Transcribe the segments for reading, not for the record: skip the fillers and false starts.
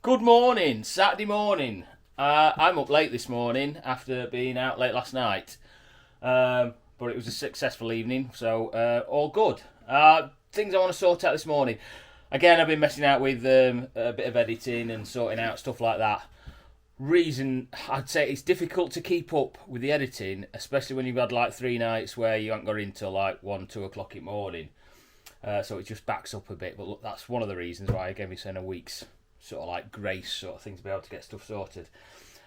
Good morning, Saturday morning. I'm up late this morning after being out late last night, but it was a successful evening, so all good. Things I want to sort out this morning. Again, I've been messing out with a bit of editing and sorting out stuff like that. Reason I'd say it's difficult to keep up with the editing, especially when you've had like 3 nights where you haven't got in till like 1, 2 o'clock in the morning. So it just backs up a bit. But look, that's one of the reasons why I gave myself a week's sort of like grace sort of thing to be able to get stuff sorted.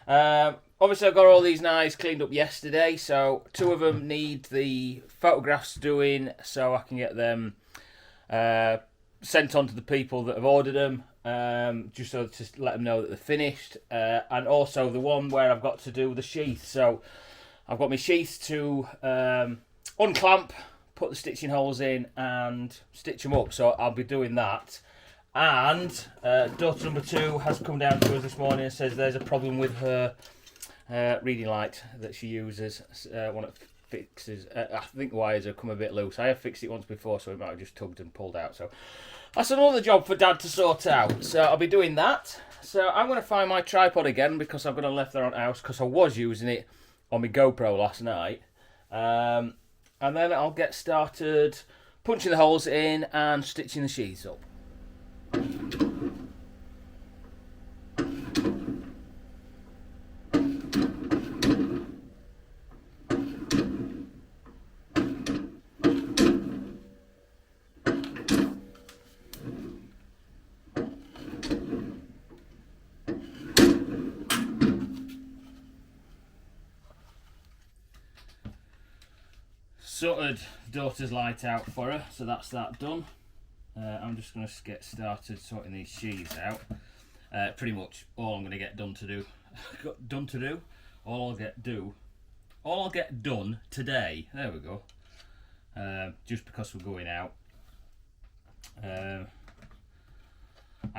Obviously, I've got all these knives cleaned up yesterday, so 2 of them need the photographs doing, so I can get them sent on to the people that have ordered them, just so to let them know that they're finished. And also the one where I've got to do the sheath. So I've got my sheath to unclamp, put the stitching holes in, and stitch them up. So I'll be doing that. And daughter number 2 has come down to us this morning and says there's a problem with her reading light that she uses. One that fixes. I think the wires have come a bit loose. I have fixed it once before, so it might have just tugged and pulled out. So that's another job for Dad to sort out. So I'll be doing that. So I'm going to find my tripod again because I've got to left there on house because I was using it on my GoPro last night. And then I'll get started punching the holes in and stitching the sheaths up. Sorted daughter's light out for her, so that's that done. I'm just going to get started sorting these sheaths out. Pretty much all I'm going to get done to do. All I'll get done today. There we go. Just because we're going out. I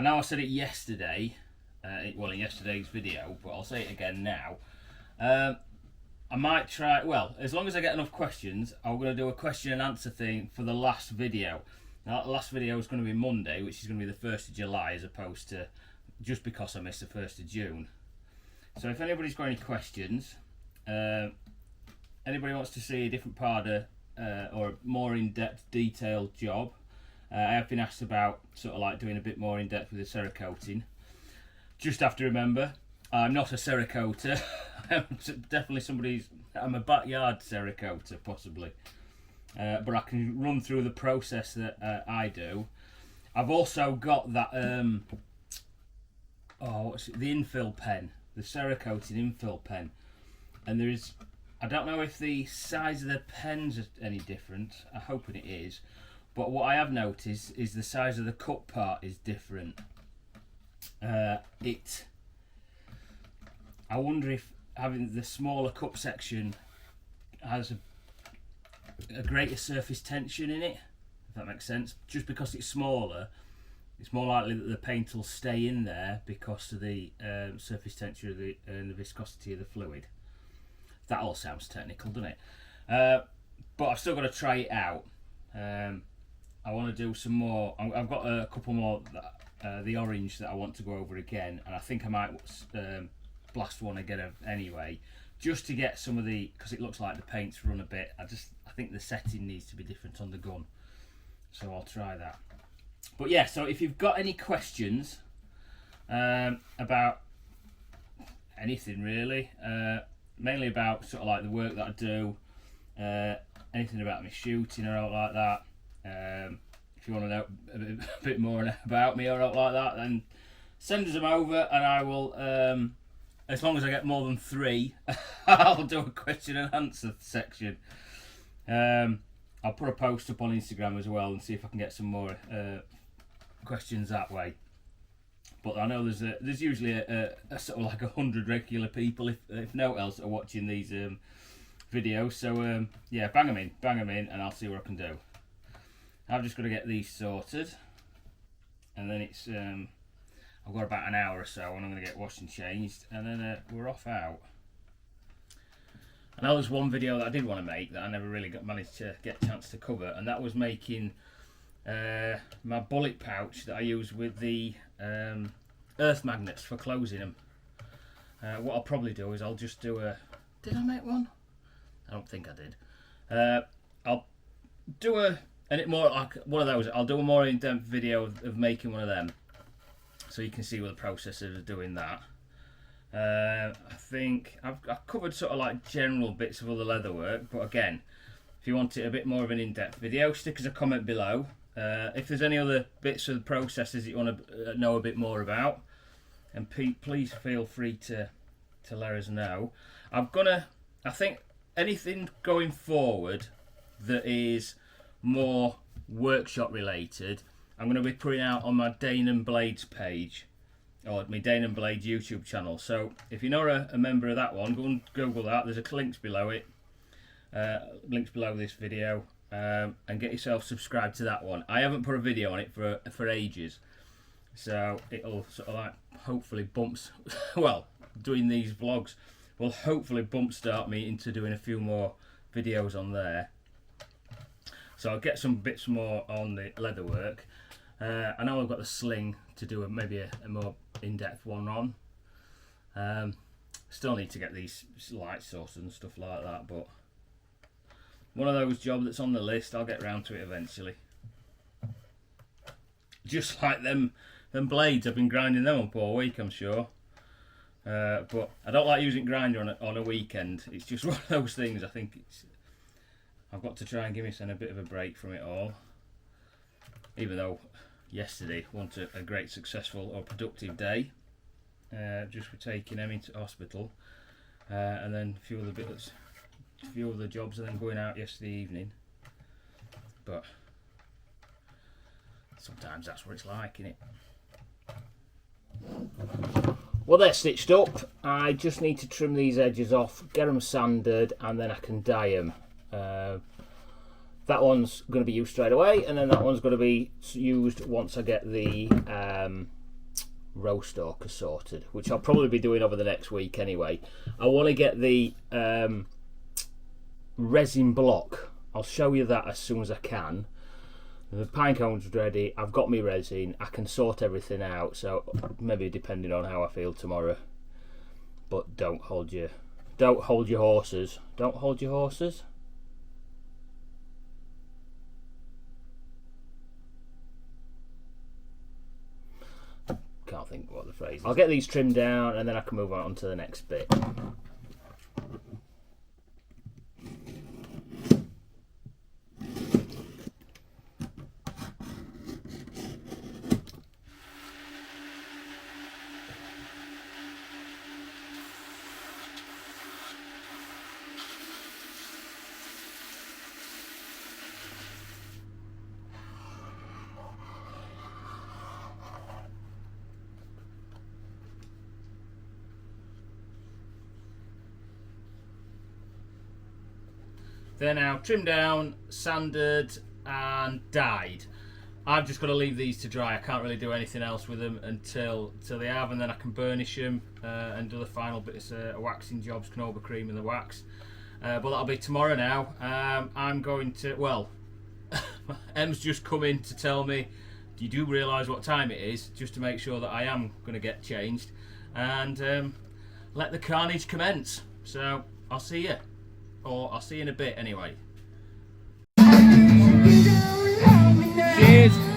know I said it yesterday, in yesterday's video, but I'll say it again now. I might try, well, as long as I get enough questions, I'm going to do a question and answer thing for the last video. Now, that last video is going to be Monday, which is going to be the 1st of July, as opposed to just because I missed the 1st of June. So if anybody's got any questions, anybody wants to see a different part of, or a more in-depth, detailed job, I have been asked about sort of like doing a bit more in-depth with the Cerakoting. Just have to remember, I'm not a Cerakoter. I'm definitely I'm a backyard Cerakoter, possibly. But I can run through the process that I do. I've also got that, the infill pen, the Cerakoting infill pen. And I don't know if the size of the pens are any different. I'm hoping it is. But what I have noticed is the size of the cup part is different. I wonder if having the smaller cup section has a greater surface tension in it, if that makes sense. Just because it's smaller, it's more likely that the paint will stay in there because of the surface tension of and the viscosity of the fluid. That all sounds technical, doesn't it? But I've still got to try it out. I want to do some more. I've got a couple more, the orange that I want to go over again, and I think I might blast one again anyway, just to get some of the, because it looks like the paint's run a bit. I think the setting needs to be different on the gun, so I'll try that. But yeah, so if you've got any questions about anything really, mainly about sort of like the work that I do, anything about me shooting or out like that, if you want to know a bit more about me or out like that, then send us them over and I will, as long as I get more than 3, I'll do a question and answer section. I'll put a post up on Instagram as well and see if I can get some more questions that way. But I know there's usually a sort of like 100 regular people, if no else, are watching these videos. So yeah, bang them in, and I'll see what I can do. I've just got to get these sorted, and then it's I've got about an hour or so, and I'm going to get washed and changed, and then we're off out. I know there's one video that I did want to make that I never really managed to get a chance to cover, and that was making my bullet pouch that I use with the earth magnets for closing them. What I'll probably do is I'll just do a... Did I make one? I don't think I did. I'll do more like one of those. I'll do a more in-depth video of making one of them, so you can see what the process is of doing that. I think I've covered sort of like general bits of all the leather work, but again, if you want it a bit more of an in-depth video, stick us a comment below. If there's any other bits of the processes that you want to know a bit more about, and please feel free to let us know. I think anything going forward that is more workshop related, I'm going to be putting out on my Dane and Blades page, or my Dane and Blades YouTube channel. So if you're not a member of that one, go and Google that. There's links below it, links below this video, and get yourself subscribed to that one. I haven't put a video on it for ages, so it'll sort of like hopefully bumps. Well, doing these vlogs will hopefully bump start me into doing a few more videos on there. So I'll get some bits more on the leather work. I know I've got the sling to do maybe a more in-depth one on. Still need to get these light sources and stuff like that, but one of those jobs that's on the list. I'll get round to it eventually. Just like them blades, I've been grinding them up all week, I'm sure. But I don't like using grinder on a weekend. It's just one of those things. I think I've got to try and give myself a bit of a break from it all. Even though yesterday wasn't a great successful or productive day, just for taking Emmy to hospital, and then a few other jobs, and then going out yesterday evening. But sometimes that's what it's like, innit? Well, they're stitched up. I just need to trim these edges off, get them sanded, and then I can dye them. That one's going to be used straight away, and then that one's going to be used once I get the row stalker sorted, which I'll probably be doing over the next week anyway. I want to get the resin block. I'll show you that as soon as I can. The pine cone's ready. I've got my resin. I can sort everything out. So maybe depending on how I feel tomorrow. But don't hold your horses. Don't hold your horses. Can't think what the phrase is. I'll get these trimmed down and then I can move on to the next bit. They're now trimmed down, sanded and dyed. I've just got to leave these to dry. I can't really do anything else with them until they have, and then I can burnish them and do the final bits of waxing jobs, Knoba cream and the wax. But that'll be tomorrow now. I'm going to, well, Em's just come in to tell me, you do realise what time it is, just to make sure that I am going to get changed and let the carnage commence. So I'll see you. Or I'll see you in a bit anyway. Cheers!